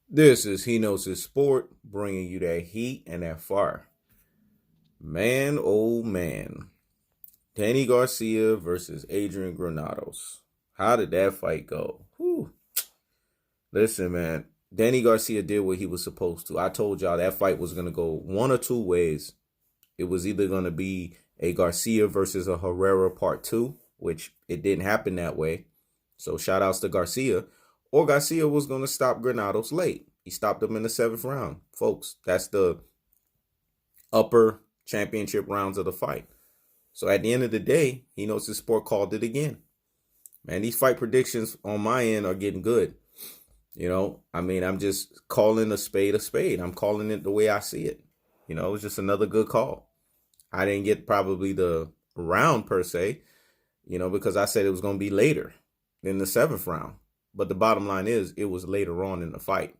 This is He Knows His Sport, bringing you that heat and that fire. Man, oh man. Danny Garcia versus Adrian Granados. How did that fight go? Whew. Listen, man. Danny Garcia did what he was supposed to. I told y'all that fight was going to go one or two ways. It was either going to be a Garcia versus a Herrera part two, which it didn't happen that way. So shout outs to Garcia. Or Garcia was going to stop Granados late. He stopped him in the seventh round. Folks, that's the upper championship rounds of the fight. So at the end of the day, He Knows His Sport called it again. Man, these fight predictions on my end are getting good. I'm just calling a spade a spade. I'm calling it the way I see it. It was just another good call. I didn't get probably the round per se, because I said it was going to be later in the seventh round. But the bottom line is it was later on in the fight.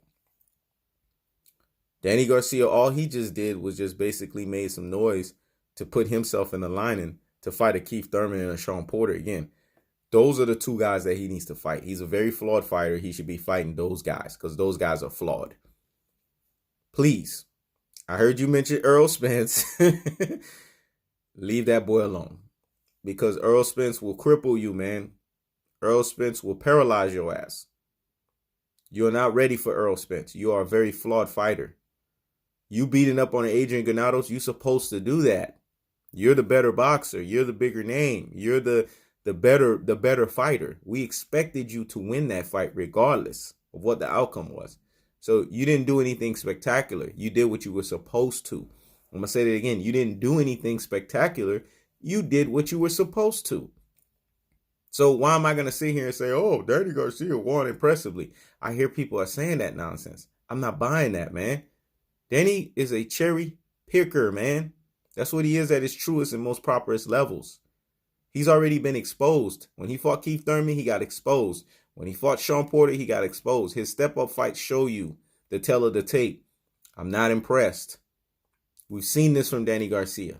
Danny Garcia, all he just did was just basically made some noise to put himself in the lining to fight a Keith Thurman and a Sean Porter again. Those are the two guys that he needs to fight. He's a very flawed fighter. He should be fighting those guys because those guys are flawed. Please, I heard you mention Errol Spence. Leave that boy alone because Errol Spence will cripple you, man. Errol Spence will paralyze your ass. You're not ready for Errol Spence. You are a very flawed fighter. You beating up on Adrian Granados, you're supposed to do that. You're the better boxer. You're the bigger name. You're the better fighter. We expected you to win that fight regardless of what the outcome was. So you didn't do anything spectacular. You did what you were supposed to. I'm going to say that again. You didn't do anything spectacular. You did what you were supposed to. So why am I going to sit here and say, oh, Danny Garcia won impressively? I hear people are saying that nonsense. I'm not buying that, man. Danny is a cherry picker, man. That's what he is at his truest and most properest levels. He's already been exposed. When he fought Keith Thurman, he got exposed. When he fought Sean Porter, he got exposed. His step-up fights show you the tell of the tape. I'm not impressed. We've seen this from Danny Garcia.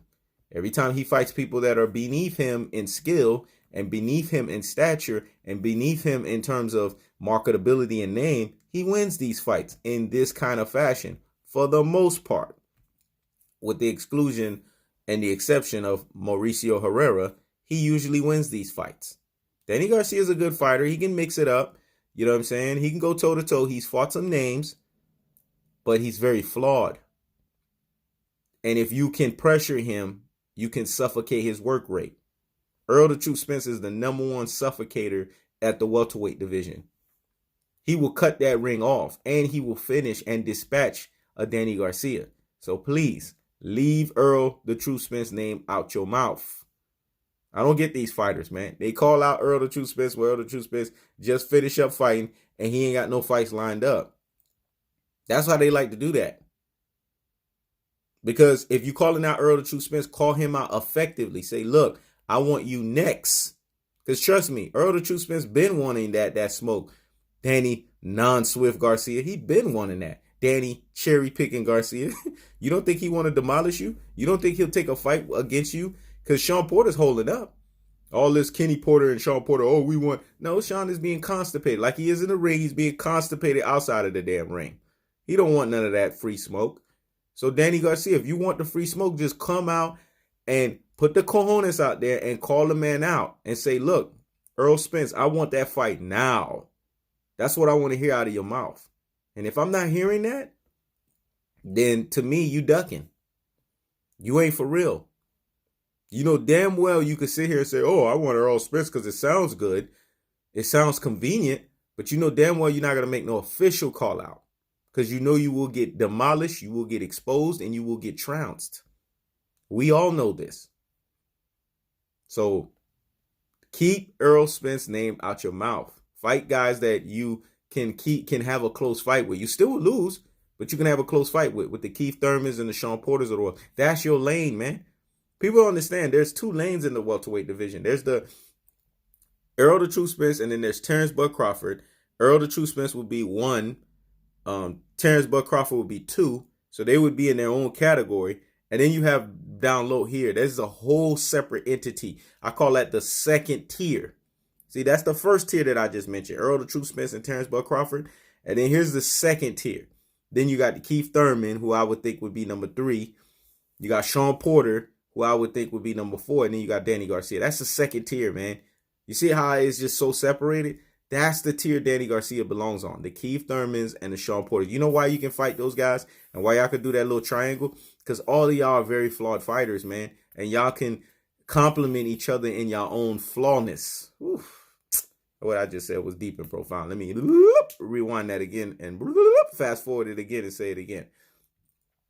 Every time he fights people that are beneath him in skill and beneath him in stature and beneath him in terms of marketability and name, he wins these fights in this kind of fashion for the most part, with the exclusion and the exception of Mauricio Herrera. He usually wins these fights. Danny Garcia is a good fighter. He can mix it up. You know what I'm saying? He can go toe-to-toe. He's fought some names, but he's very flawed. And if you can pressure him, you can suffocate his work rate. Errol the Truth Spence is the number one suffocator at the welterweight division. He will cut that ring off, and he will finish and dispatch a Danny Garcia. So please, leave Errol the Truth Spence name out your mouth. I don't get these fighters, man. They call out Errol the Truth Spence, where Errol the Truth Spence just finished up fighting, and he ain't got no fights lined up. That's how they like to do that. Because if you calling out Errol the Truth Spence, call him out effectively. Say, look, I want you next. Because trust me, Errol the Truth Spence been wanting that smoke. Danny non-swift Garcia, he been wanting that. Danny cherry-picking Garcia. You don't think he want to demolish you? You don't think he'll take a fight against you? Because Sean Porter's holding up. All this Kenny Porter and Sean Porter, oh, we want. No, Sean is being constipated. Like he is in the ring, he's being constipated outside of the damn ring. He don't want none of that free smoke. So Danny Garcia, if you want the free smoke, just come out and put the cojones out there and call the man out and say, look, Errol Spence, I want that fight now. That's what I want to hear out of your mouth. And if I'm not hearing that, then to me, you ducking. You ain't for real. You know damn well you could sit here and say, oh, I want Errol Spence because it sounds good. It sounds convenient. But you know damn well you're not going to make no official call out. Because you know you will get demolished, you will get exposed, and you will get trounced. We all know this. So keep Errol Spence's name out your mouth. Fight guys that you can have a close fight with. You still will lose, but you can have a close fight with the Keith Thurmans and the Sean Porters of the world. That's your lane, man. People don't understand. There's two lanes in the welterweight division. There's the Errol the Truth Spence, and then there's Terrence Bud Crawford. Errol the Truth Spence would be one. Terrence Bud Crawford would be two. So they would be in their own category. And then you have down low here. There's a whole separate entity. I call that the second tier. See, that's the first tier that I just mentioned. Errol the Truth Spence and Terrence Bud Crawford. And then here's the second tier. Then you got the Keith Thurman, who I would think would be number 3. You got Shawn Porter, who I would think would be number 4. And then you got Danny Garcia. That's the second tier, man. You see how it's just so separated? That's the tier Danny Garcia belongs on. The Keith Thurmans and the Shawn Porters. You know why you can fight those guys and why y'all could do that little triangle? Because all of y'all are very flawed fighters, man. And y'all can complement each other in your own flawness. Oof. What I just said was deep and profound. Let me rewind that again and fast forward it again and say it again.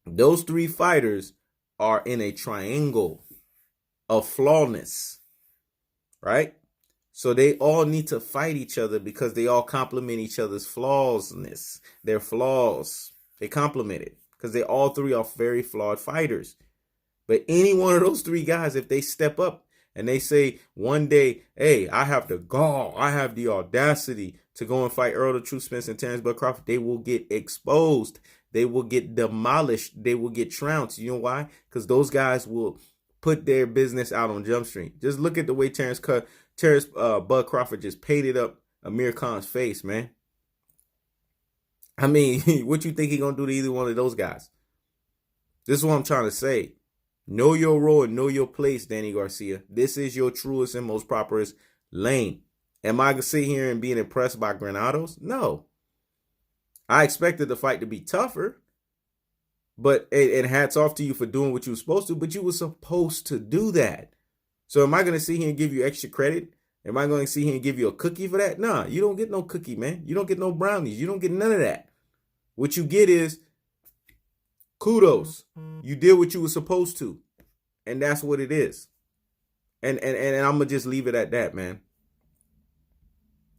Those 3 fighters are in a triangle of flawness, right? So they all need to fight each other because they all complement each other's flawsness. Their flaws, they complement it because they all 3 are very flawed fighters. But any one of those 3 guys, if they step up and they say one day, hey, I have the gall, I have the audacity to go and fight Errol the Truth Spence and Terrence Bud Crawford, they will get exposed. They will get demolished. They will get trounced. You know why? Because those guys will put their business out on Jump Street. Just look at the way Terrence Bud Crawford just painted up Amir Khan's face, man. I mean, what you think he gonna do to either one of those guys? This is what I'm trying to say. Know your role and know your place, Danny Garcia. This is your truest and most properest lane. Am I going to sit here and being impressed by Granados? No. I expected the fight to be tougher. But and hats off to you for doing what you were supposed to. But you were supposed to do that. So am I going to sit here and give you extra credit? Am I going to sit here and give you a cookie for that? Nah, you don't get no cookie, man. You don't get no brownies. You don't get none of that. What you get is kudos. You did what you were supposed to. And that's what it is. And I'm going to just leave it at that, man.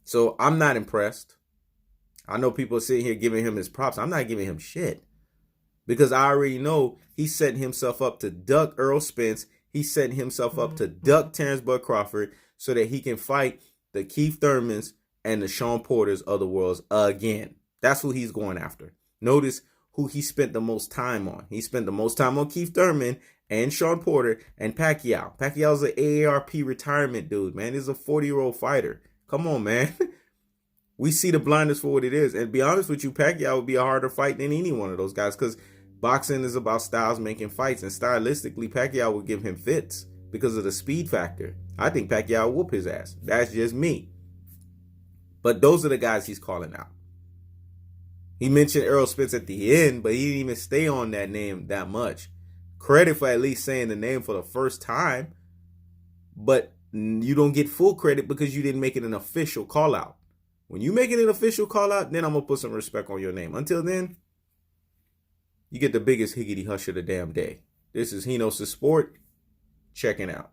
So I'm not impressed. I know people are sitting here giving him his props. I'm not giving him shit. Because I already know he's setting himself up to duck Errol Spence. He's setting himself up to duck Terrence Bud Crawford so that he can fight the Keith Thurmans and the Shawn Porters of the world again. That's who he's going after. Notice who he spent the most time on. He spent the most time on Keith Thurman and Shawn Porter and Pacquiao. Pacquiao's an AARP retirement dude, man. He's a 40-year-old fighter. Come on, man. We see the blindness for what it is. And to be honest with you, Pacquiao would be a harder fight than any one of those guys because boxing is about styles making fights. And stylistically, Pacquiao would give him fits because of the speed factor. I think Pacquiao will whoop his ass. That's just me. But those are the guys he's calling out. He mentioned Errol Spence at the end, but he didn't even stay on that name that much. Credit for at least saying the name for the first time, but you don't get full credit because you didn't make it an official call out. When you make it an official call out, then I'm going to put some respect on your name. Until then, you get the biggest higgity hush of the damn day. This is Hinos the Sport, checking out.